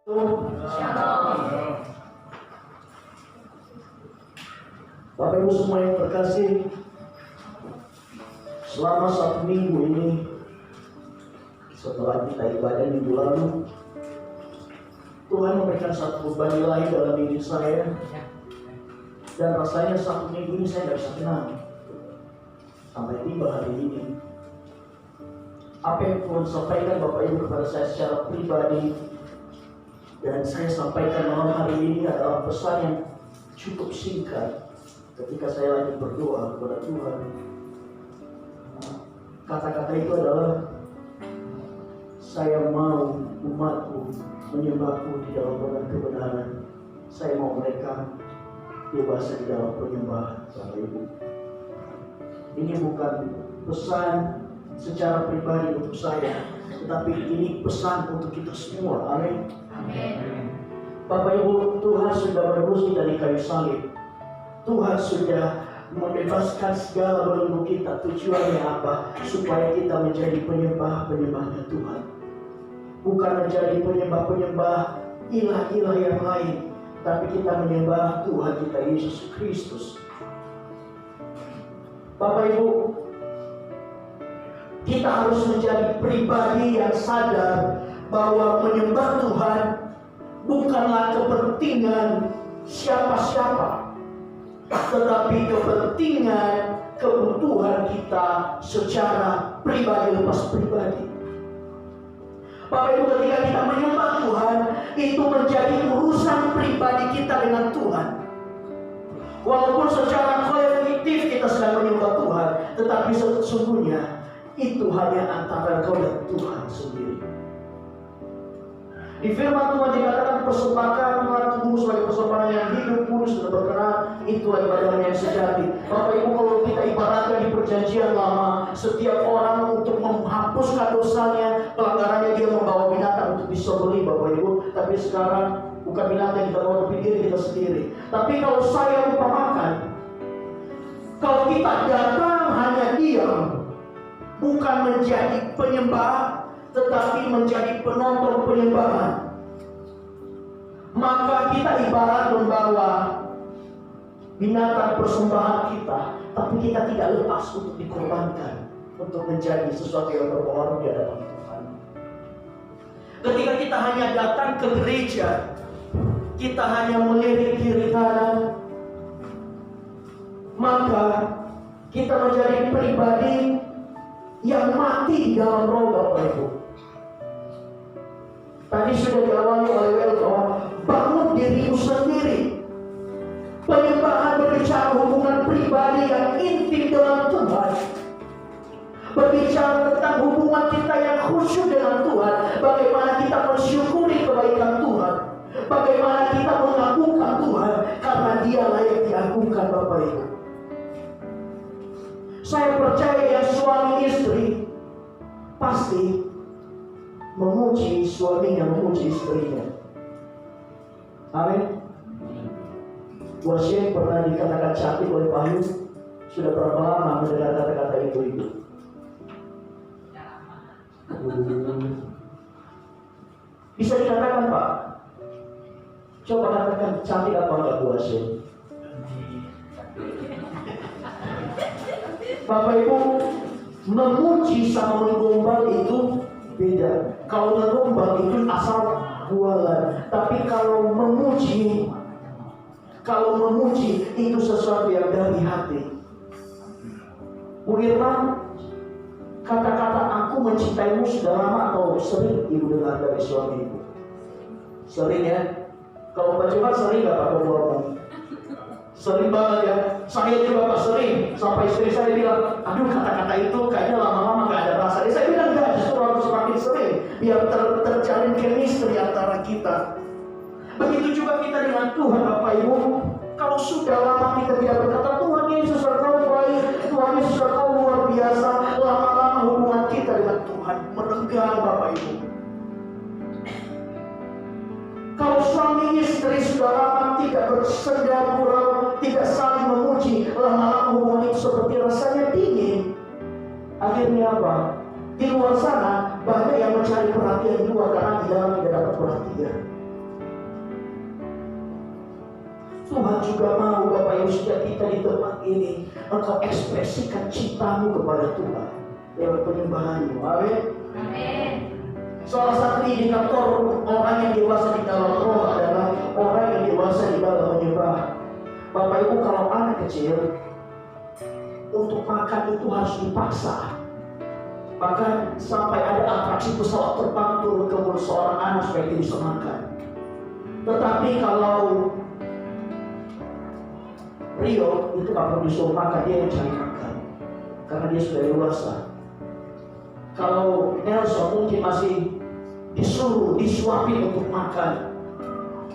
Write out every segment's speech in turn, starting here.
Shalom. Bapak Ibu semua yang terkasih, selama 1 minggu ini setelah kita ibadah minggu lalu, Tuhan memberikan satu beban ilahi dalam diri saya, dan rasanya 1 minggu ini saya tidak bisa tenang sampai tiba hari ini. Apa yang Tuhan sampaikan Bapak Ibu kepada saya secara pribadi dan saya sampaikan malam hari ini adalah pesan yang cukup singkat. Ketika saya lagi berdoa kepada Tuhan, kata-kata itu adalah, saya mau umatku menyembahku di dalam benar kebenaran. Saya mau mereka bebas di dalam penyembahan. Bapak Ibu, ini bukan pesan secara pribadi untuk saya, tetapi ini pesan untuk kita semua. Amin. Bapak Ibu, Tuhan sudah menebus kita di kayu salib. Tuhan sudah membebaskan segala belenggu kita. Tujuannya apa? Supaya kita menjadi penyembah-penyembahnya Tuhan, bukan menjadi penyembah-penyembah ilah-ilah yang lain, tapi kita menyembah Tuhan kita Yesus Kristus. Bapak Ibu, kita harus menjadi pribadi yang sadar bahwa menyembah Tuhan bukanlah kepentingan siapa-siapa, tetapi kepentingan kebutuhan kita secara pribadi lepas pribadi. Bapak Ibu, ketika kita menyembah Tuhan, itu menjadi urusan pribadi kita dengan Tuhan. Walaupun secara kolektif kita sedang menyembah Tuhan, tetapi sesungguhnya itu hanya antara kau dan Tuhan sendiri. Di firman Tuhan dikatakan persembahkanlah tubuh sebagai persembahan yang hidup, kudus dan berkenan, itu ibadah yang sejati. Bapak Ibu, kalau kita ibaratkan di perjanjian lama, setiap orang untuk menghapuskan dosanya, pelanggarannya, dia membawa binatang untuk disembelih, Bapak Ibu. Tapi sekarang bukan binatang kita bawa, tapi diri kita sendiri. Tapi kalau saya umpamakan, kalau kita datang hanya diam, bukan menjadi penyembah, tetapi menjadi penonton penyembahan, maka kita ibarat membawa binatang persembahan kita, tapi kita tidak lepas untuk dikorbankan, untuk menjadi sesuatu yang berpengaruh di hadapan Tuhan. Ketika kita hanya datang ke gereja, kita hanya melirik kiri kanan, maka kita menjadi pribadi yang mati di dalam roh, Bapak Ibu. Tadi sudah diawali oleh Welto, bangun dirimu sendiri. Penyembahan berbicara hubungan pribadi yang intim dengan Tuhan, berbicara tentang hubungan kita yang khusyuk dengan Tuhan. Bagaimana kita mensyukuri kebaikan Tuhan, bagaimana kita mengagungkan Tuhan, karena Dia layak diagungkan, Bapak Ibu. Saya percaya yang suami istri pasti memuji suaminya, memuji istrinya. Amin. Worship pernah dikatakan cantik oleh Pak Yu. Sudah berapa lama mendengar kata-kata itu? Bisa dikatakan, Pak? Coba katakan cantik apa enggak worship? Bapak Ibu, memuji sama menggombal itu beda. Kalau menggombal itu asal bualan, tapi kalau memuji itu sesuatu yang dari hati. Bu Irma, kata-kata aku mencintaimu sudah lama atau sering Ibu dengar dari suami Ibu? Sering ya? Kalau Pak Cepat sering gak Pak ngomong? Sering banget ya. Saya juga Pak sering. Sampai istri saya bilang, aduh kata-kata itu kayaknya lama-lama gak ada rasa. Saya bilang enggak, justru harus semakin sering biar terjalin chemistry antara kita. Begitu juga kita dengan Tuhan, Bapak Ibu. Kalau sudah lama kita tidak berkata, Tuhan Yesus Engkau baik, Tuhan Yesus Engkau luar biasa, lama-lama hubungan kita dengan Tuhan merenggang, Bapak Ibu. Kalau suami istri sudah lama tidak bersenda gurau, tidak saling memuji, lama-lama hubungan itu seperti rasanya dingin. Akhirnya apa? Di luar sana banyak yang mencari perhatian di luar, karena di dalam tidak dapat perhatian. Tuhan juga mau Bapak Ibu setiap kita di tempat ini engkau ekspresikan cintamu kepada Tuhan lewat penyembahanmu. Amin. Salah satu indikator orang yang dewasa di dalam roh adalah orang yang dewasa di dalam menyembah. Bapak Ibu, kalau anak kecil untuk makan itu harus dipaksa. Bahkan sampai ada atraksi pesawat terbang turun ke mulut seorang anak supaya dia bisa makan. Tetapi kalau Rio itu gak perlu disuruh makan, dia yang cari makan karena dia sudah dewasa. Kalau Nelson mungkin masih disuruh, disuapin untuk makan.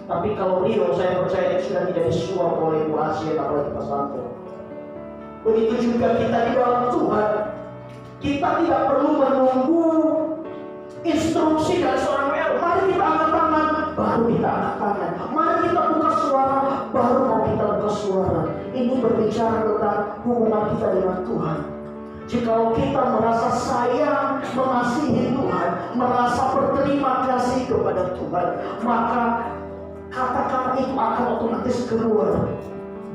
Tapi kalau Rio, saya percaya dia sudah tidak disuap oleh Bu Asia atau oleh Pak Santo. Begitu juga kita di dalam Tuhan. Kita tidak perlu menunggu instruksi dari seorang WL. Mari kita angkat tangan, baru kita angkat tangan. Mari kita buka suara, baru mau kita buka suara. Ini berbicara tentang hubungan kita dengan Tuhan. Jika kita merasa sayang, mengasihi Tuhan, merasa berterima kasih kepada Tuhan, maka kata-kata itu akan otomatis keluar.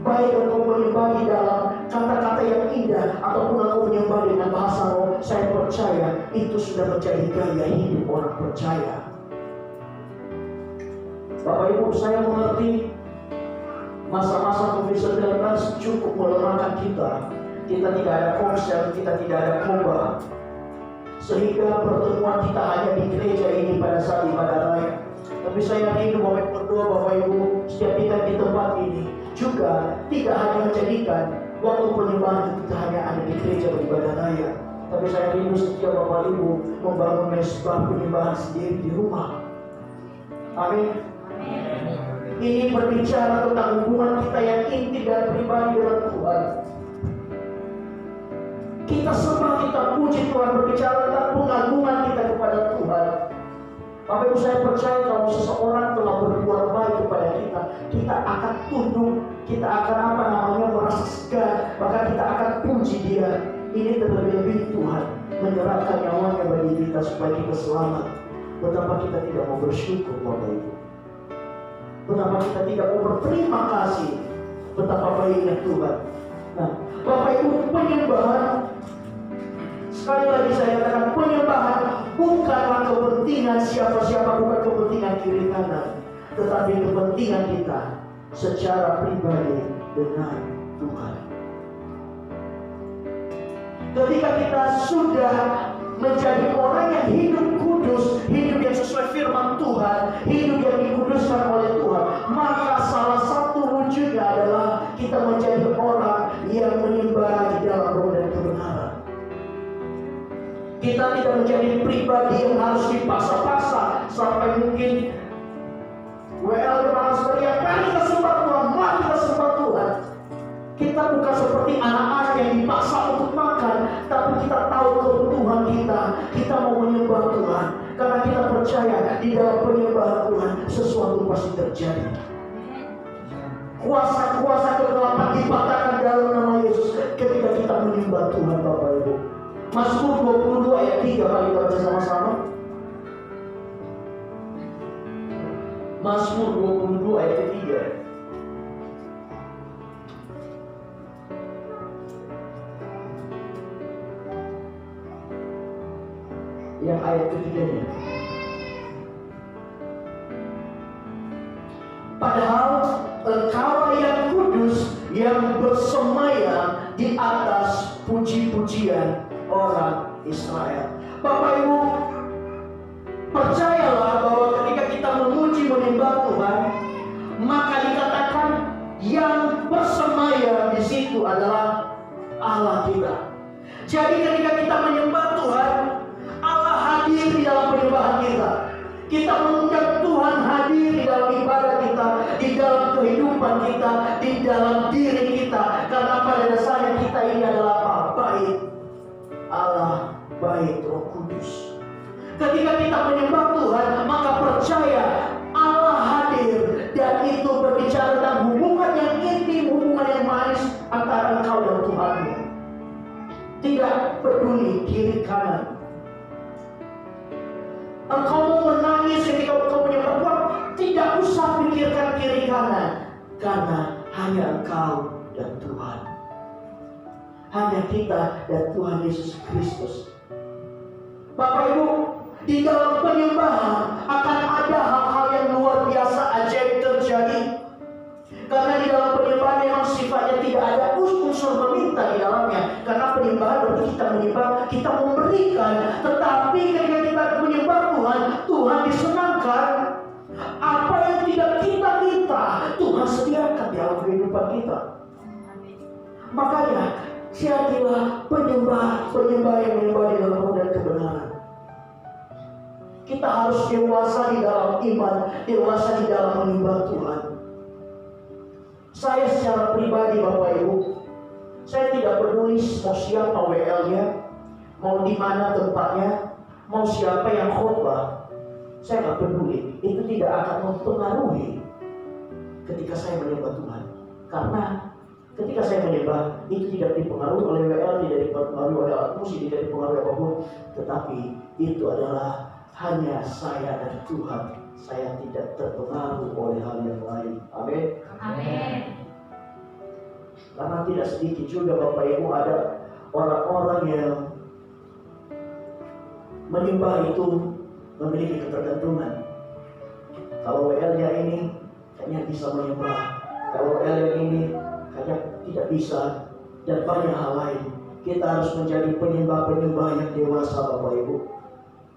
Baik engkau menyembah di dalam kata-kata yang indah ataupun engkau menyembah dengan bahasa roh, saya percaya itu sudah menjadi gaya hidup orang percaya. Bapak Ibu, saya mengerti masa-masa COVID-19 cukup melemahkan kita. Kita tidak ada konser, kita tidak ada khotbah, sehingga pertemuan kita hanya di gereja ini pada saat ibadah raya. Tapi saya rindu Bapak berdoa, Bapak Ibu, setiap kita di tempat ini juga tidak hanya menjadikan waktu penyembahan kita hanya ada di gereja beribadah raya. Tapi saya rindu setiap Bapak Ibu membangun mesbah penyembahan sendiri di rumah. Amin. Ini berbicara tentang hubungan kita yang intim dan pribadi dengan Tuhan. Kita sembah, kita puji Tuhan, berbicara tentang pengagungan kita kepada Tuhan. Bapak Ibu, saya percaya kalau seseorang telah berbuat baik kepada kita, kita akan tunduk, kita akan merasa segar, bahkan kita akan puji Dia. Ini terlebih Tuhan menyerahkan nyawanya bagi kita supaya kita selamat. Betapa kita tidak mau bersyukur, Bapak Ibu. Betapa kita tidak mau berterima kasih. Betapa baiknya Tuhan. Nah, Bapak Ibu, penyembahan, sekali lagi saya katakan, penyembahan bukanlah kepentingan siapa-siapa, bukan kepentingan kiri kanan, tetapi kepentingan kita secara pribadi dengan Tuhan. Ketika kita sudah menjadi orang yang hidup kudus, hidup yang sesuai firman Tuhan, hidup yang dikuduskan oleh Tuhan, maka salah satu wujudnya adalah kita menjadi orang yang menyembah di dalam roh dan kebenaran. Kita tidak menjadi pribadi yang harus dipaksa-paksa sampai mungkin WL harus teriak, mari kita sembah Tuhan, mari kita sembah Tuhan. Kita bukan seperti anak-anak yang dipaksa untuk makan, tapi kita tahu kebutuhan kita. Kita mau menyembah Tuhan karena kita percaya di dalam penyembahan Tuhan sesuatu pasti terjadi. Kuasa-kuasa kegelapan dipatahkan dalam nama Yesus ketika kita menyembah Tuhan, Bapak Ibu. Mazmur 22 ayat 3, mari kita baca sama-sama. Mazmur 22 ayat 3. Yang ayat ketiganya. Padahal engkau yang kudus yang bersemayam di atas puji-pujian orang Israel. Bapak Ibu, percayalah bahwa ketika kita memuji menyembah Tuhan, maka dikatakan yang bersemayam di situ adalah Allah kita. Jadi ketika kita menyembah Tuhan, Allah hadir di dalam penyembahan kita. Kita mengundang Tuhan hadir di dalam ibadah kita, di dalam kehidupan kita, di dalam diri kita. Karena pada dasarnya kita ini adalah apa? Baik Allah, baik Roh Kudus. Ketika kita menyembah Tuhan, maka percaya Allah hadir, dan itu berbicara tentang hubungan yang intim, hubungan yang manis antara engkau dan Tuhanmu. Tidak peduli kiri kanan. Engkau mau menangis ketika engkau menyembah Tuhan, tidak usah pikirkan kiri kanan. Karena hanya Engkau dan Tuhan. Hanya kita dan Tuhan Yesus Kristus. Bapak Ibu, di dalam penyembahan akan ada hal-hal yang luar biasa ajaib terjadi. Karena di dalam penyembahan memang sifatnya tidak ada unsur meminta di dalamnya. Karena penyembahan berarti kita menyembah, kita memberikan. Tetapi ketika kita menyembah Tuhan, Tuhan disenangkan. Apa yang tidak kita minta, Tuhan sediakan di dalam kehidupan kita. Makanya jadilah penyembah yang menyembah di dalam roh dan kebenaran. Kita harus dewasa di dalam iman, dewasa di dalam menyembah Tuhan. Saya secara pribadi Bapak Ibu, saya tidak peduli mau siapa WL-nya, mau di mana tempatnya, mau siapa yang khotbah. Saya tidak peduli, itu tidak akan mempengaruhi ketika saya menyembah Tuhan. Karena ketika saya menyembah, itu tidak dipengaruhi oleh WL, tidak dipengaruhi oleh alat musik, tidak dipengaruhi apapun. Tetapi itu adalah hanya saya dan Tuhan. Saya tidak terpengaruh oleh hal yang lain. Amin. Amin. Karena tidak sedikit juga Bapak Ibu ada orang-orang yang menyembah itu memiliki ketergantungan. Kalau WL-nya ini kayaknya bisa menyembah, kalau WL yang ini kayaknya tidak bisa, dan banyak hal lain. Kita harus menjadi penyembah-penyembah yang dewasa Bapak Ibu.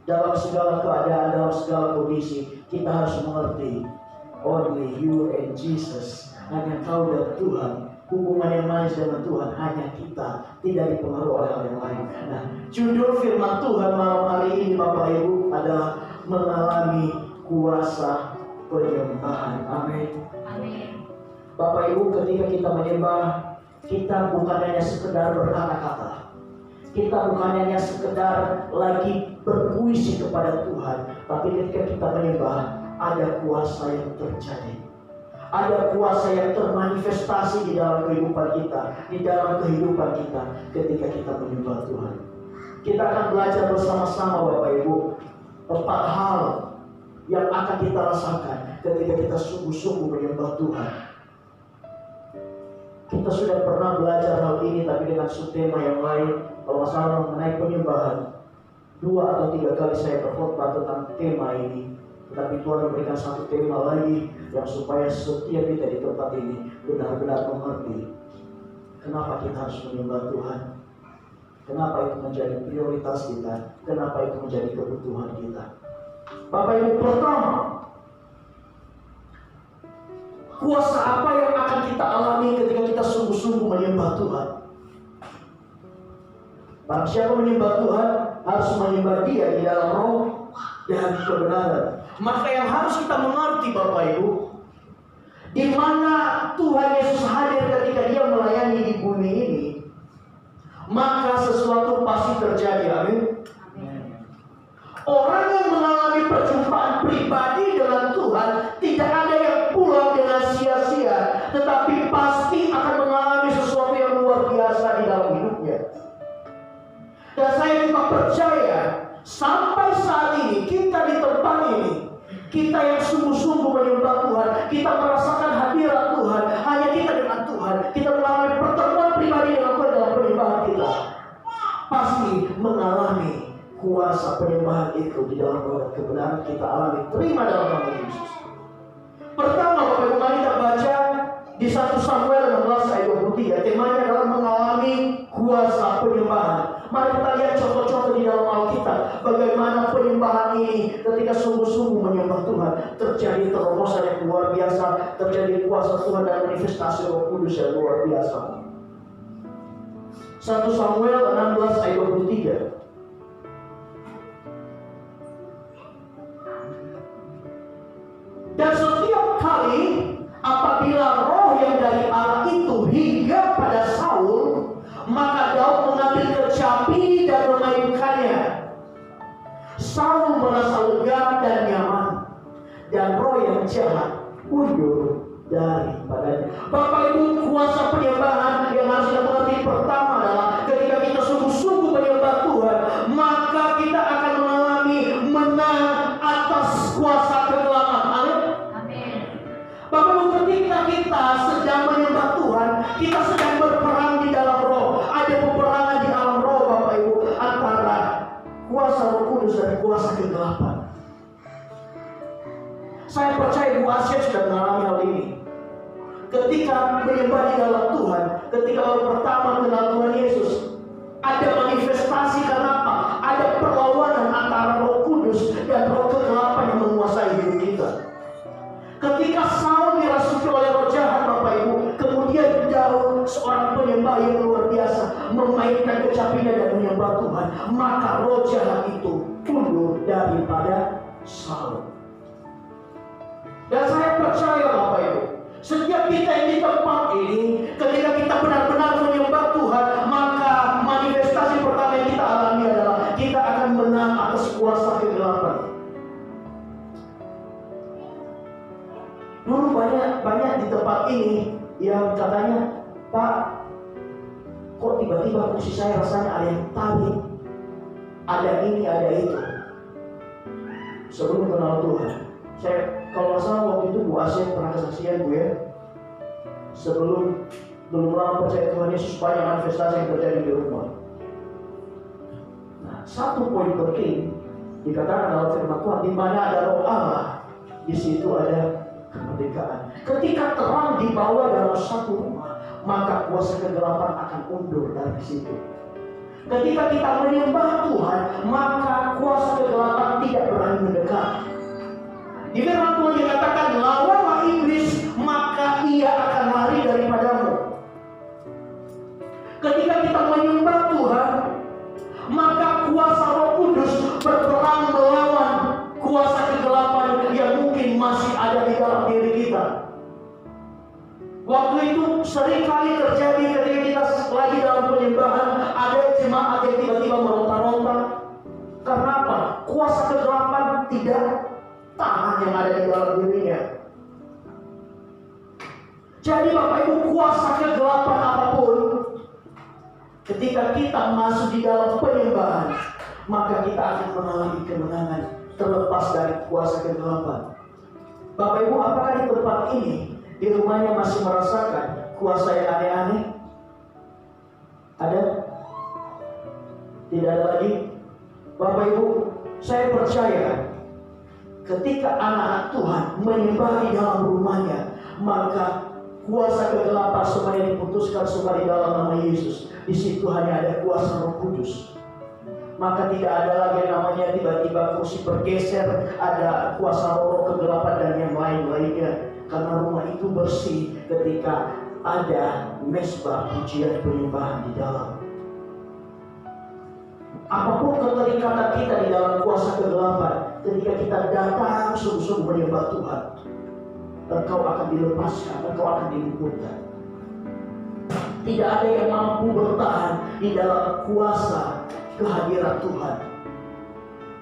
Dalam segala keadaan, dalam segala kondisi, kita harus mengerti only you and Jesus. Hanya Kau dan Tuhan. Hubungan yang manis dengan Tuhan hanya kita, tidak dipengaruhi oleh hal yang lain. Nah, judul firman Tuhan malam hari ini Bapak Ibu adalah mengalami kuasa penyembahan. Amin. Amin. Bapak Ibu, ketika kita menyembah, kita bukan hanya sekedar berkata-kata. Kita bukan hanya sekedar lagi berpuisi kepada Tuhan, tapi ketika kita menyembah, ada kuasa yang terjadi. Ada kuasa yang termanifestasi di dalam kehidupan kita, di dalam kehidupan kita ketika kita menyembah Tuhan. Kita akan belajar bersama-sama Bapak Ibu 4 hal yang akan kita rasakan ketika kita sungguh-sungguh menyembah Tuhan. Kita sudah pernah belajar hal ini tapi dengan subtema yang lain. Kalau masalah mengenai penyembahan, 2 atau 3 kali saya berkhotbah tentang tema ini. Tetapi Tuhan memberikan satu tema lagi yang supaya setiap kita di tempat ini benar-benar mengerti kenapa kita harus menyembah Tuhan, kenapa itu menjadi prioritas kita, kenapa itu menjadi kebutuhan kita. Bapak Ibu, pertama, kuasa apa yang akan kita alami ketika kita sungguh-sungguh menyembah Tuhan? Barang siapa menyembah Tuhan harus menyembah Dia di dalam roh dan kebenaran. Maka yang harus kita mengerti Bapak Ibu, di mana Tuhan Yesus hadir ketika Dia melayani di bumi ini, maka sesuatu pasti terjadi. Amin. Orang yang mengalami perjumpaan pribadi dengan Tuhan tidak ada yang pulang dengan sia-sia, tetapi pasti akan mengalami sesuatu yang luar biasa di dalam hidupnya. Dan saya juga percaya sampai saat ini kita di tempat ini, kita yang sungguh-sungguh menyembah Tuhan, kita merasakan hadirat Tuhan, hanya kita dengan Tuhan, kita mengalami pertemuan pribadi dengan Tuhan dalam penyembahan kita, pasti mengalami kuasa penyembahan itu di dalam roh kebenaran kita alami. Terima dalam nama Yesus. Pertama Bapak Ibu, mari kita baca di 1 Samuel 16 ayat 23. Temanya adalah mengalami kuasa penyembahan. Mari kita lihat contoh-contoh di dalam Alkitab bagaimana penyembahan ini ketika sungguh-sungguh menyembah Tuhan terjadi terobosan yang luar biasa, terjadi kuasa Tuhan dan manifestasi Roh Kudus yang luar biasa. 1 Samuel 16 ayat 23. Dan setiap kali apabila roh yang dari Allah itu hingga pada Saul, maka Daud mengambil kecapi dan memainkannya. Saul merasa lega dan nyaman, dan roh yang jahat mundur daripadanya. Bapak Ibu, kuasa penyembahan yang harus kita mengerti pertama adalah ketika kita sungguh-sungguh menyembah Tuhan, maka kita akan mengalami menang atas kuasa kegelapan. Amin. Bapak Ibu, ketika ketika kita sedang menyembah Tuhan, kita sedang berperang di dalam roh. Ada peperangan di dalam roh, Bapak Ibu, antara kuasa Roh Kudus dan kuasa kegelapan. Saya percaya Bu Asia sudah mengalami hal ini. Ketika menyembah di dalam Tuhan, ketika baru pertama kenal Tuhan Yesus, ada manifestasi. Karena apa? Ada perlawanan antara Roh Kudus dan roh kegelapan yang menguasai hidup kita. Ketika Saul dirasuki oleh roh jahat, Bapak Ibu, kemudian Daud, seorang penyembah yang luar biasa, memainkan kecapinya dan menyembah Tuhan, maka roh jahat itu mundur daripada Saul. Dan saya percaya, Bapak Ibu, setiap kita yang di tempat ini, ketika kita benar-benar menyembah Tuhan, maka manifestasi pertama yang kita alami adalah kita akan menang atas kuasa kegelapan. Dulu banyak di tempat ini yang katanya, Pak, kok tiba-tiba kursi saya rasanya ada yang tarik, ada ini, ada itu. Sebelum kenal Tuhan, saya kalau nggak salah waktu itu Bu Asia pernah kesaksian Bu ya. Sebelum belum lama percaya Tuhan Yesus, banyak manifestasi yang terjadi di rumah. Nah, satu poin penting dikatakan dalam firman Tuhan, di mana ada roh Allah, di situ ada kemerdekaan. Ketika terang dibawa dalam satu rumah, maka kuasa kegelapan akan mundur dari situ. Ketika kita menyembah Tuhan, maka kuasa kegelapan tidak berani mendekat. Di firman Tuhan dikatakan, lawanlah iblis, maka ia akan lari daripadamu. Ketika kita menyembah Tuhan, maka kuasa Roh Kudus berperang melawan kuasa kegelapan yang mungkin masih ada di dalam diri kita. Waktu itu seringkali terjadi ketika kita lagi dalam penyembahan, ada jemaat yang tiba-tiba meronta-ronta. Karena apa? Kuasa kegelapan tidak tahan yang ada di dalam dirinya. Jadi Bapak Ibu, kuasa kegelapan apapun, ketika kita masuk di dalam penyembahan, maka kita akan mengalami kemenangan terlepas dari kuasa kegelapan. Bapak Ibu, apakah di tempat ini, di rumahnya masih merasakan kuasa yang aneh-aneh? Ada? Tidak ada lagi? Bapak Ibu, saya percaya ketika anak-anak Tuhan menyembah di dalam rumahnya, maka kuasa kegelapan semuanya diputuskan semua di dalam nama Yesus. Di situ hanya ada kuasa Roh Kudus. Maka tidak ada lagi yang namanya tiba-tiba kursi bergeser, ada kuasa roh kegelapan dan yang lain-lainnya. Karena rumah itu bersih ketika ada mezbah pujian penyembahan di dalam. Apapun keterikatan kita di dalam kuasa kegelapan, ketika kita datang sungguh-sungguh menyembah Tuhan, engkau akan dilepaskan, engkau akan diluputkan. Tidak ada yang mampu bertahan di dalam kuasa kehadiran Tuhan.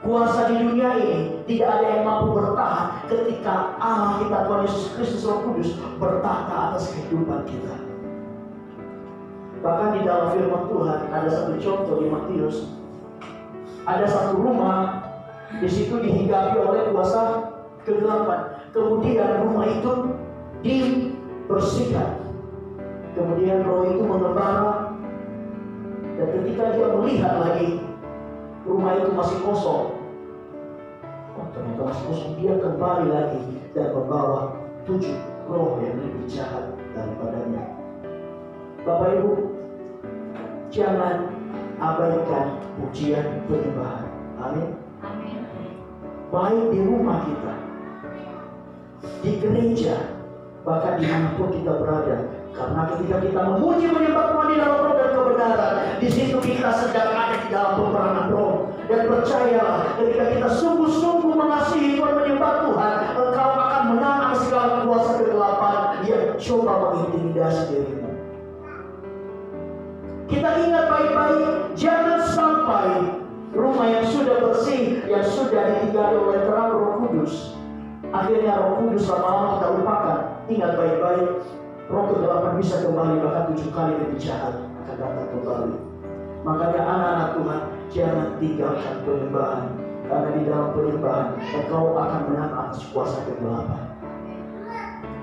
Kuasa di dunia ini tidak ada yang mampu bertahan ketika Allah kita, Tuhan Yesus Kristus Roh Kudus, bertahta atas kehidupan kita. Bahkan di dalam firman Tuhan ada satu contoh di Matius. Ada satu rumah, di situ dihinggapi oleh kuasa kegelapan. Kemudian rumah itu dibersihkan. Kemudian roh itu mengembara. Dan ketika dia melihat lagi rumah itu masih kosong, ternyata masih kosong, dia kembali lagi dan membawa 7 roh yang lebih jahat daripadanya. Bapak Ibu, jangan abaikan pujian penyembahan. Amin. Baik di rumah kita, di gereja, bahkan dimanapun kita berada. Karena ketika kita memuji menyembah Tuhan di dalam roh dan kebenaran, di situ kita sedang ada di dalam peperangan roh. Dan percayalah, ketika kita sungguh-sungguh mengasihi Tuhan, menyembah Tuhan, engkau akan menang atas segala kuasa kegelapan yang coba mengintimidasi dirimu. Kita ingat baik-baik, jangan sampai rumah yang sudah bersih, yang sudah ditinggali oleh terang Roh Kudus, akhirnya Roh Kudus lama-lama kita lupakan. Ingat baik-baik, roh kegelapan bisa kembali, bahkan 7 kali lebih jahat akan datang kembali. Makanya anak-anak Tuhan, jangan tinggalkan penyembahan, karena di dalam penyembahan engkau akan menang atas kuasa kegelapan.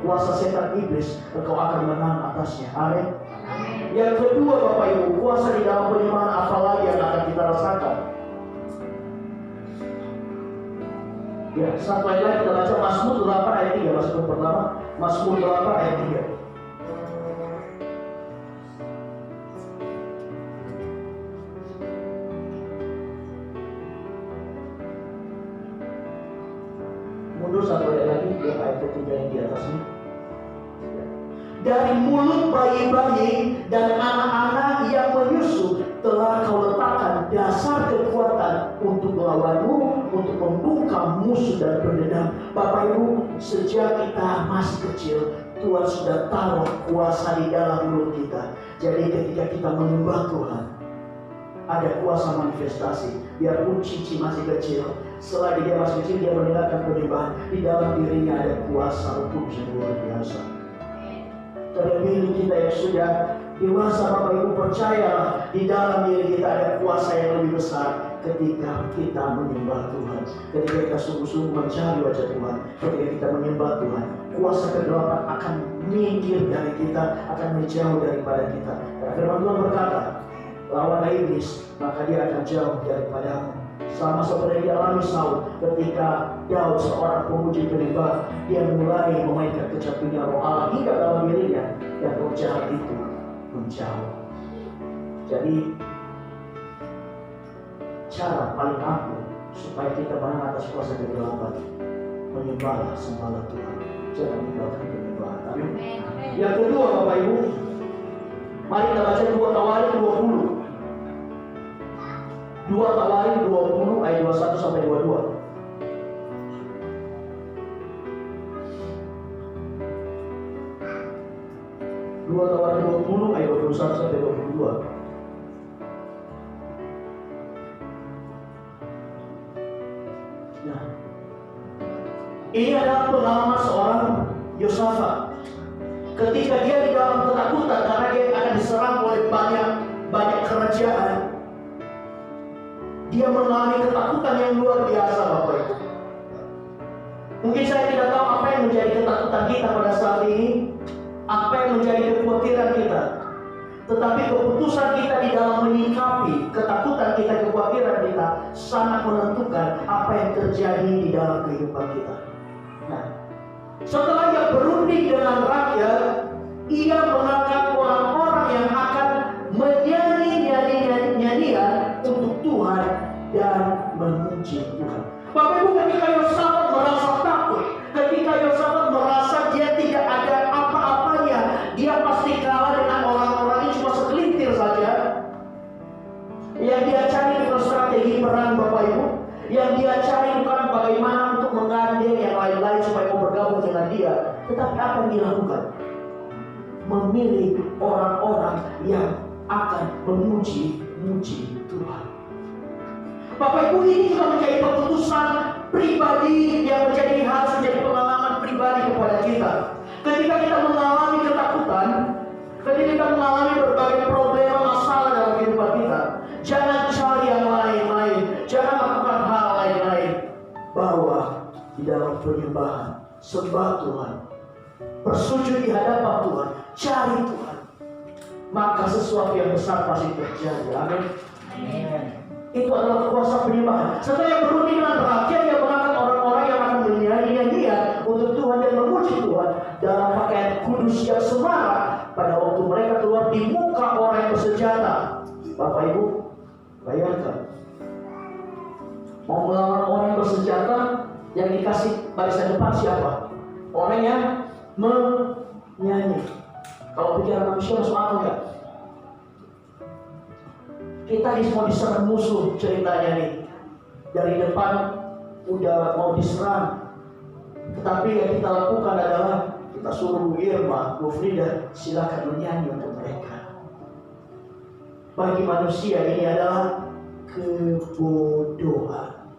kuasa setan iblis, engkau akan menang atasnya. Amin. Yang kedua Bapak Ibu, kuasa di dalam penyembahan apa lagi yang akan kita rasakan? Ya, satu ayat lagi kita baca Mazmur 8 ayat 3. Mazmur pertama, Mazmur 8 ayat 3. Mundur satu ayat lagi, ayat ketiga yang di atasnya. Dari mulut bayi-bayi dan anak-anak yang menyusu telah kau letakkan dasar kekuatan untuk melawanmu, untuk membungkam musuh dan pendendam. Bapak Ibu, sejak kita masih kecil, Tuhan sudah taruh kuasa di dalam mulut kita. Jadi ketika kita menyembah Tuhan, ada kuasa manifestasi. Biarpun Cici masih kecil, selagi dia masih kecil, dia mendengarkan penyembahan. Di dalam dirinya ada kuasa hukum yang luar biasa. Terlebih kita yang sudah dewasa, Bapak Ibu, percayalah di dalam diri kita ada kuasa yang lebih besar ketika kita menyembah Tuhan. Ketika kita sungguh-sungguh mencari wajah Tuhan, ketika kita menyembah Tuhan, kuasa kegelapan akan minggir dari kita, akan menjauh daripada kita. Karena firman Tuhan berkata, lawanlah iblis, maka dia akan jauh daripadamu. Sama seperti yang dialami Saul ketika Daud, seorang pemuji penyembah, dia mulai memainkan kecantikan roh Allah hingga dalam dirinya, yang roh jahat itu menjauh. Jadi cara paling ampuh supaya kita menang atas kuasa kegelapan, menyembahlah, sembahlah Tuhan, jangan tinggalkan penyembahan. Amin. Yang kedua Bapak Ibu, mari kita baca 2 Tawarik 20. 2 Tawarik 20 ayat 21 sampai 22. 2 Tawarik 20 ayat 21 sampai 22. Nah, ini adalah pengalaman seorang Yosafat. Ketika dia di dalam ketakutan karena dia akan diserang oleh banyak kerajaan, dia mengalami ketakutan yang luar biasa, Bapak Ibu. Mungkin saya tidak tahu apa yang menjadi ketakutan kita pada saat ini, apa yang menjadi kekhawatiran kita. Tetapi keputusan kita di dalam menyikapi ketakutan kita, kekhawatiran kita, sangat menentukan apa yang terjadi di dalam kehidupan kita. Nah, setelah ia berunding dengan rakyat, ia mengangkat orang-orang yang akan menyanyi nyanyian untuk Tuhan dan memuji Tuhan. Bapak Ibu, ketika Yosafat merasa takut, ketika Yosafat merasa dia tidak ada apa-apanya, dia pasti kalah dengan orang-orang ini cuma segelintir saja. Yang dia cari bukan strategi perang, Bapak Ibu. Yang dia cari bukan bagaimana untuk menggandeng yang lain-lain supaya mau bergabung dengan dia. Tetapi apa yang dilakukan? Memilih orang-orang yang akan memuji Tuhan. Bapak Ibu, ini juga menjadi keputusan pribadi yang harus menjadi pengalaman pribadi kepada kita. Ketika kita mengalami ketakutan, ketika kita mengalami berbagai problema, masalah dalam kehidupan kita, jangan cari yang lain-lain, jangan lakukan hal lain-lain. Bahwa di dalam penyembahan, sembah Tuhan, bersujud di hadapan Tuhan, cari Tuhan, maka sesuatu yang besar pasti terjadi. Amin. Itu adalah kuasa penyembahan. Setelah yang berunding dengan rakyat, yang mengangkat orang-orang yang akan menyanyi-nyanyian untuk Tuhan dan memuji Tuhan dalam pakaian kudus yang semarak pada waktu mereka keluar di muka orang yang bersenjata. Bapak Ibu, bayangkan, mau melawan orang yang bersenjata, yang dikasih barisan depan siapa? Orang yang menyanyi. Kalau pikiran manusia masuk akal nggak? Kita mau diserang musuh, ceritanya nih. Dari depan udah mau diserang. Tetapi yang kita lakukan adalah kita suruh Irma, Bu Frida, silakan menyanyi untuk mereka. Bagi manusia ini adalah kebodohan.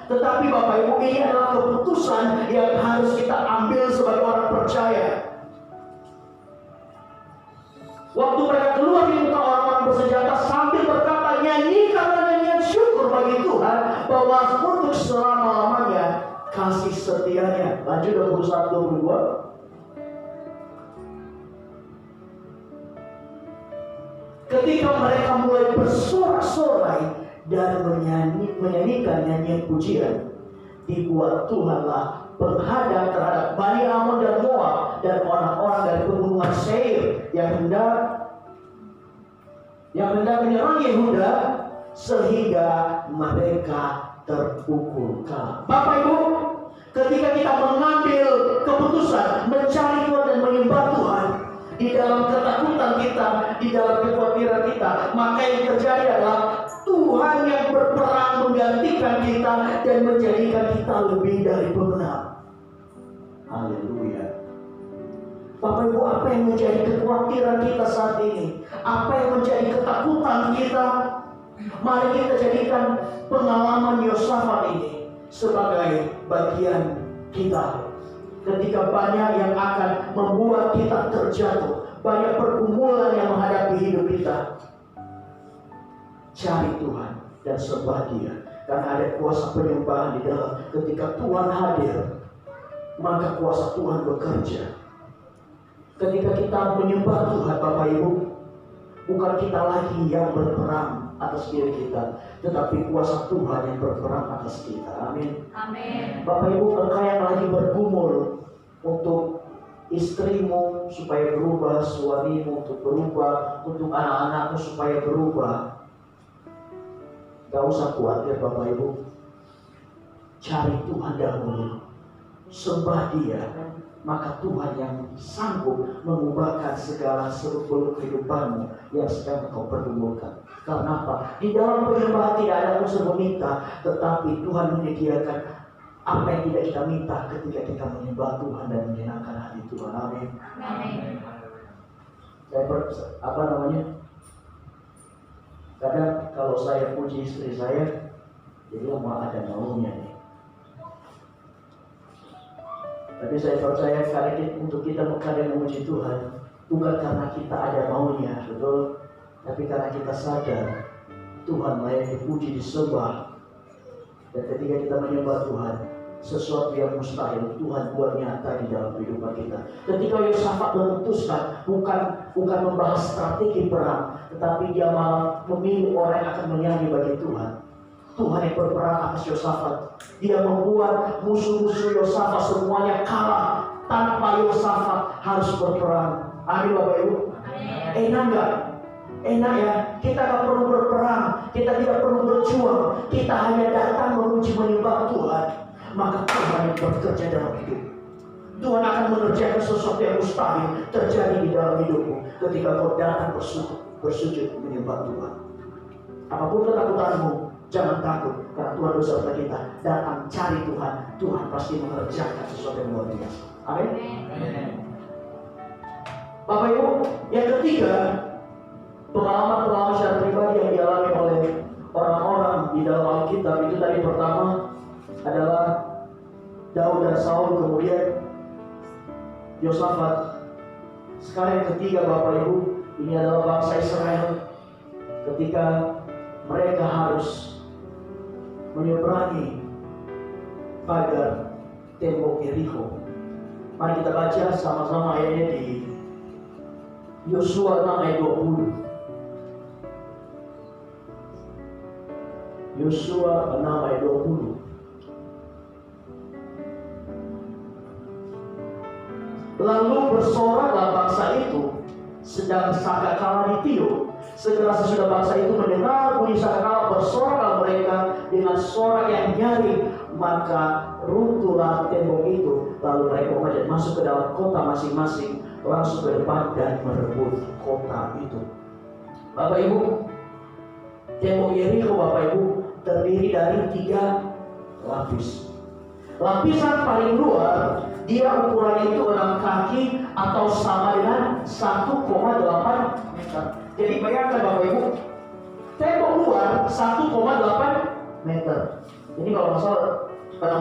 Tetapi Bapak Ibu, ini adalah keputusan yang harus kita ambil sebagai orang percaya. Waktu mereka keluar di muka orang-orang bersenjata sambil berkata, nyanyikanlah nyanyian syukur bagi Tuhan bahwa untuk selama-lamanya kasih setianya. Lanjut 21-22. Ketika mereka mulai bersorak-sorai dan menyanyikan nyanyian pujian, dibuat Tuhanlah penghadang terhadap Bani Amon dan Moab dan orang-orang dari pegunungan Seir yang hendak menyerang Yehuda, sehingga mereka terpukul kalah. Bapak Ibu, ketika kita mengambil keputusan mencari Tuhan dan menyembah Tuhan, di dalam ketakutan kita, di dalam kekhawatiran kita, maka yang terjadi adalah Tuhan yang berperang menggantikan kita dan menjadikan kita lebih dari pemenang. Haleluya. Bapak Ibu, apa yang menjadi kekhawatiran kita saat ini? Apa yang menjadi ketakutan kita? Mari kita jadikan pengalaman Yosafat ini sebagai bagian kita. Ketika banyak yang akan membuat kita terjatuh, banyak pergumulan yang menghadapi hidup kita, cari Tuhan dan sembah Dia, karena ada kuasa penyembahan di dalam. Ketika Tuhan hadir, maka kuasa Tuhan bekerja. Ketika kita menyembah Tuhan, Bapak Ibu, bukan kita lagi yang berperang atas diri kita, tetapi kuasa Tuhan yang berperang atas kita. Amin. Amin. Bapak Ibu, engkau yang lagi bergumul untuk istrimu supaya berubah, suamimu untuk berubah, untuk anak-anakmu supaya berubah, gak usah khawatir Bapak Ibu. Cari Tuhan dahulu, sembah Dia, maka Tuhan yang sanggup mengubahkan segala seluk-beluk kehidupanmu yang sedang kau pergumulkan. Karena apa? Di dalam penyembahan tidak ada unsur meminta, tetapi Tuhan menyediakan apa yang tidak kita minta ketika kita menyembah Tuhan dan menyenangkan hati Tuhan. Amin. Amin. Kadang kalau saya puji istri saya, jadi mau ada maunya nih. Tapi saya percaya untuk kita kadang memuji Tuhan bukan karena kita ada maunya, betul, tapi karena kita sadar Tuhan layak dipuji, disembah. Dan ketika kita menyembah Tuhan, sesuatu yang mustahil Tuhan buat nyata di dalam kehidupan kita. Ketika Yosafat memutuskan bukan membahas strategi perang, tetapi dia malah memilih orang yang akan menyanyi bagi Tuhan. Tuhan yang berperang atas Yosafat. Dia membuat musuh-musuh Yosafat semuanya kalah tanpa Yosafat harus berperang. Amin Bapak Ibu. Enak gak? Enak ya. Kita gak perlu berperang, kita tidak perlu berjuang, kita hanya datang memuji menyembah Tuhan. Maka Tuhan yang bekerja dalam hidup. Tuhan akan mengerjakan sesuatu yang mustahil terjadi di dalam hidupmu ketika kau datang bersujud menyembah Tuhan. Apapun ketakutanmu, jangan takut, karena Tuhan beserta kita. Datang cari Tuhan, Tuhan pasti mengerjakan sesuatu yang luar biasa. Amin. Bapak Ibu, yang ketiga, pengalaman secara pribadi yang dialami oleh orang-orang di dalam Alkitab itu tadi pertama adalah Daud dan Saul, kemudian Yosafat. Sekarang yang ketiga Bapak Ibu, ini adalah bangsa Israel ketika mereka harus menyeberangi pagar tembok Yerikho. Mari kita baca sama-sama ayatnya di Yosua 6 ayat 20. Yosua 6 ayat 20. Lalu bersoraklah bangsa itu sedang sangkakala ditiup. Segera sesudah bangsa itu mendengar bunyi sangkakala, bersoraklah mereka dengan sorak yang nyaring, maka runtuhlah tembok itu. Lalu mereka memanjat masuk ke dalam kota masing-masing, langsung ke depan dan merebut kota itu. Bapak Ibu, tembok Yerikho Bapak Ibu terdiri dari 3 lapis. Lapisan paling luar, dia ukurannya itu 6 kaki atau sama dengan 1,8 meter. Jadi bayangkan Bapak Ibu, tembok luar 1,8 meter. Ini kalau nggak salah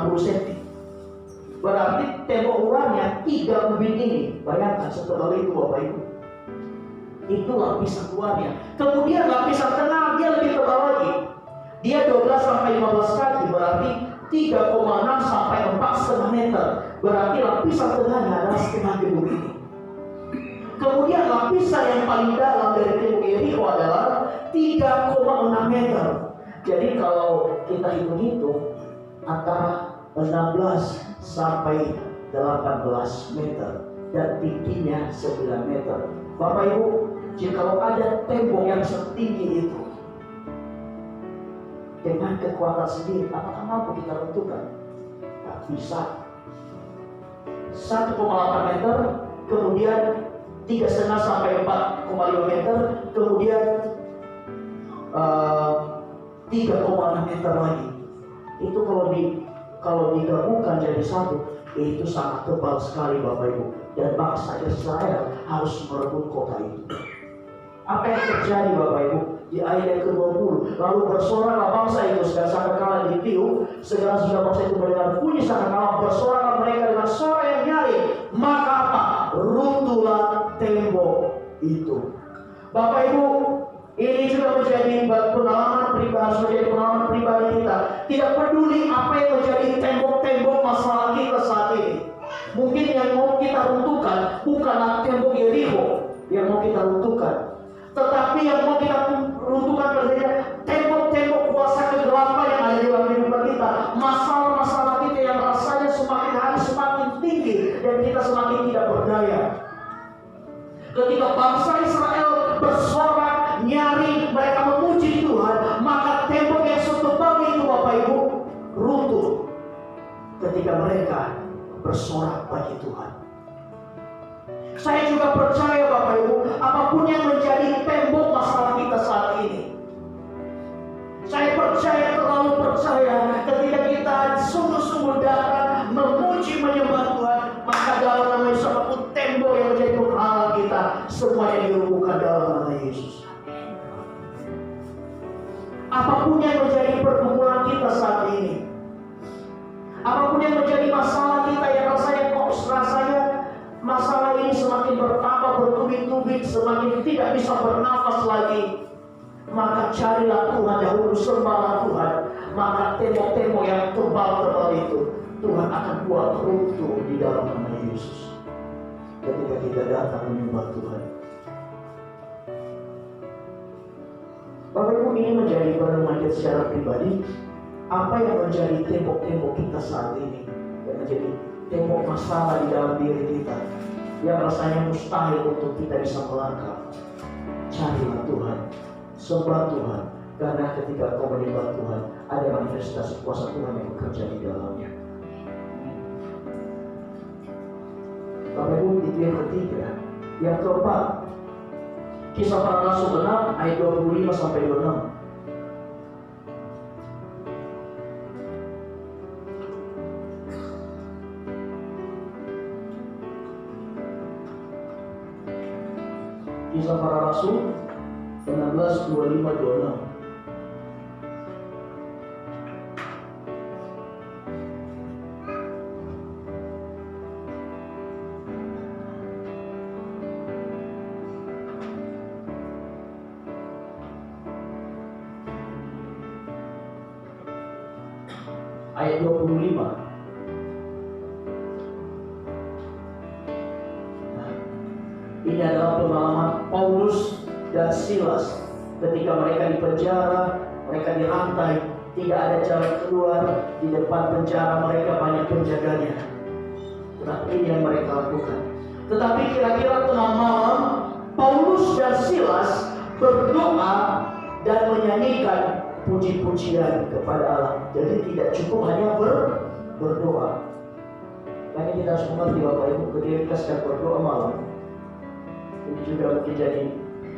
60 cm. Berarti tembok luarnya 3 ubin ini. Bayangkan setebal itu Bapak Ibu. Itu lapisan luarnya. Kemudian lapisan tengah dia lebih tebal lagi. Dia 12 sampai 15 kaki, berarti 3,6 sampai 4,5 meter. Berarti lapisan tengahnya adalah setengah gedung ini. Kemudian lapisan yang paling dalam dari tembok Yeriko adalah 3,6 meter. Jadi kalau kita hitung-hitung antara 16 sampai 18 meter dan tingginya 9 meter. Bapak Ibu, jika ada tembok yang setinggi itu dengan kekuatan sendiri, apakah mampu kita tentukan? Tidak bisa. 1,8 meter, kemudian 3,5 sampai 4,5 meter, kemudian 3,6 meter lagi. Itu kalau digabungkan jadi satu, itu sangat tebal sekali Bapak Ibu. Dan bangsa Israel harus merebut kota itu. Apa yang terjadi Bapak Ibu? Di ayat yang ke-20, lalu bersoraklah bangsa itu sedang sangkakala ditiup, segala sudah bangsa itu mendengar bunyi sangkakala, bersoraklah mereka dengan suara yang nyaring. Maka apa? Runtuhlah tembok itu. Bapak Ibu, ini juga menjadi pengalaman pribadi, harus menjadi pengalaman pribadi kita. Tidak peduli apa yang menjadi tembok-tembok masalah kita saat ini. Mungkin yang mau kita runtuhkan bukanlah tembok Yeriko yang mau kita runtuhkan, tetapi yang mau kita runtuhkan adalah tembok-tembok kuasa kegelapan yang ada di dalam kehidupan kita. Masalah-masalah kita yang rasanya semakin hari semakin tinggi dan kita semakin tidak berdaya. Ketika bangsa Israel bersorak, nyari, mereka memuji Tuhan, maka tembok yang setebal itu Bapak Ibu runtuh ketika mereka bersorak bagi Tuhan. Saya juga percaya Bapak Ibu, apapun yang menjadi tembok masalah kita saat ini, saya percaya, terlalu percaya, ketika kita sungguh-sungguh datang memuji menyembah Tuhan, maka dalam nama Yesus apapun tembok yang menjadi penghalang kita, semuanya dirubuhkan dalam nama Yesus. Apapun yang menjadi pergumulan kita saat ini, apapun yang menjadi masalah kita yang rasanya masalah ini semakin bertambah, bertubi-tubi, semakin tidak bisa bernafas lagi, maka carilah Tuhan dahulu, sembahlah Tuhan, maka tembok-tembok yang tebal-tebal itu Tuhan akan buat runtuh di dalam nama Yesus ketika kita datang menyembah Tuhan. Bapak Ibu, ini menjadi perenungan kita secara pribadi. Apa yang menjadi tembok-tembok kita saat ini, yang menjadi tembok masalah di dalam diri kita, yang rasanya mustahil untuk kita bisa melangkah. Carilah Tuhan, sembah Tuhan, karena ketika kau menyembah Tuhan, ada manifestasi kuasa Tuhan yang bekerja di dalamnya. Bapak Ibu, itu yang ketiga. Yang keempat, Kisah Para Rasul 6 ayat 25 sampai 26. Kisah Para Rasul 16, 25, 26. Ayat 25. Ini adalah pengalaman Paulus dan Silas ketika mereka di penjara, mereka dirantai, tidak ada jalan keluar, di depan penjara mereka banyak penjaganya. Tetapi ini yang mereka lakukan. Tetapi kira-kira tengah malam, Paulus dan Silas berdoa dan menyanyikan puji-pujian kepada Allah. Jadi tidak cukup hanya berdoa. Makanya kita harus mengerti Bapak Ibu, ketika kita sedang berdoa malam, ini juga mungkin jadi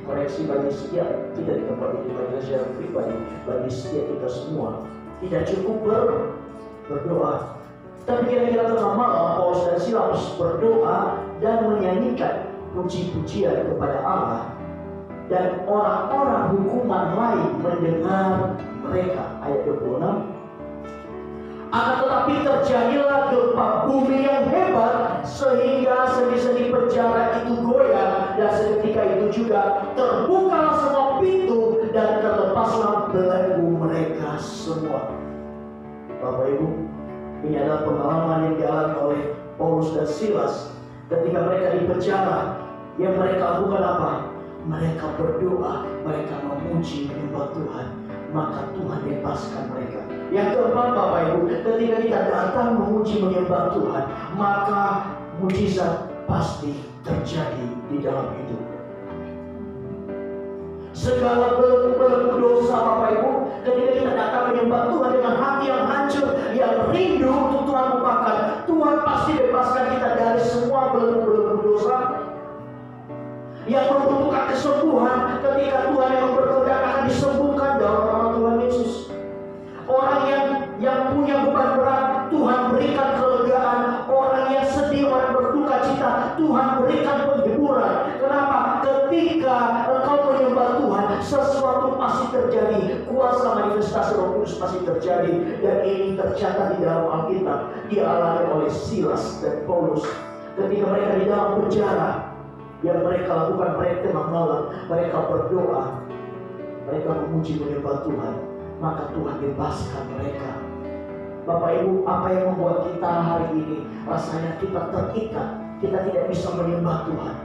koreksi bagi setiap kita di tempat ini, bagi secara pribadi, bagi setiap kita semua. Tidak cukup berdoa, tapi kira-kira tengah malam Paulus dan Silas berdoa dan menyanyikan puji-pujian kepada Allah, dan orang-orang hukuman lain mendengar mereka. Ayat 26. Akan tetapi terjadilah gempa bumi yang hebat sehingga sendi-sendi penjara itu goyah, dan seketika itu juga terbukalah semua pintu dan terlepaslah belenggu mereka semua. Bapak Ibu, ini adalah pengalaman yang dialami oleh Paulus dan Silas ketika mereka di penjara. Yang mereka lakukan apa? Mereka berdoa, mereka memuji, menyembah Tuhan, maka Tuhan bebaskan mereka. Yang keempat, Bapak Ibu, ketika kita datang memuji menyembah Tuhan, maka mujizat pasti terjadi di dalam hidup. Segala belenggu dosa, Bapak Ibu, ketika kita datang menyembah Tuhan dengan hati yang hancur, yang rindu untuk Tuhan lupakan, Tuhan pasti bebaskan kita dari semua belenggu dosa. Yang membutuhkan kesembuhan, ketika Tuhan yang berkehendak akan disembuhkan dalam nama Tuhan Yesus. Orang yang punya beban berat, Tuhan berikan kelegaan. Orang yang sedih, orang berduka cita, Tuhan berikan penghiburan. Kenapa? Ketika engkau menyembah Tuhan, sesuatu pasti terjadi. Kuasa manifestasi Roh Kudus pasti terjadi. Dan ini tercatat di dalam Alkitab, dialami oleh Silas dan Paulus. Ketika mereka di dalam penjara, yang mereka lakukan, mereka tengah malam, mereka berdoa, mereka memuji menyembah Tuhan, maka Tuhan bebaskan mereka. Bapak Ibu, apa yang membuat kita hari ini rasanya kita terikat, kita tidak bisa menyembah Tuhan?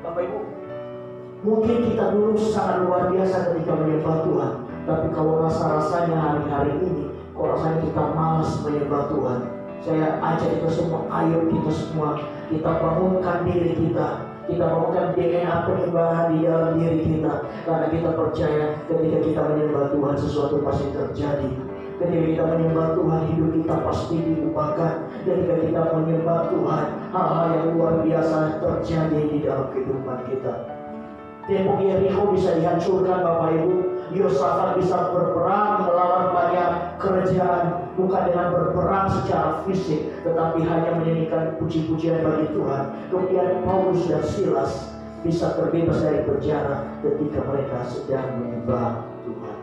Bapak Ibu, mungkin kita dulu sangat luar biasa ketika menyembah Tuhan, tapi kalau rasa-rasanya hari-hari ini, kok rasanya kita malas menyembah Tuhan. Saya ajak kita semua, ayo kita semua, kita bangunkan diri kita bangunkan DNA penyembahan di dalam diri kita. Karena kita percaya ketika kita menyembah Tuhan, sesuatu pasti terjadi. Ketika kita menyembah Tuhan, hidup kita pasti diubahkan. Ketika kita menyembah Tuhan, hal-hal yang luar biasa terjadi di dalam kehidupan kita. Tembok Yeriko bisa dihancurkan, Bapak Ibu. Yosafat bisa berperang melawan banyak kerajaan, bukan dengan berperang secara fisik, tetapi hanya menyanyikan puji-pujian bagi Tuhan. Kemudian Paulus dan Silas bisa terbebas dari penjara ketika mereka sedang menyembah Tuhan.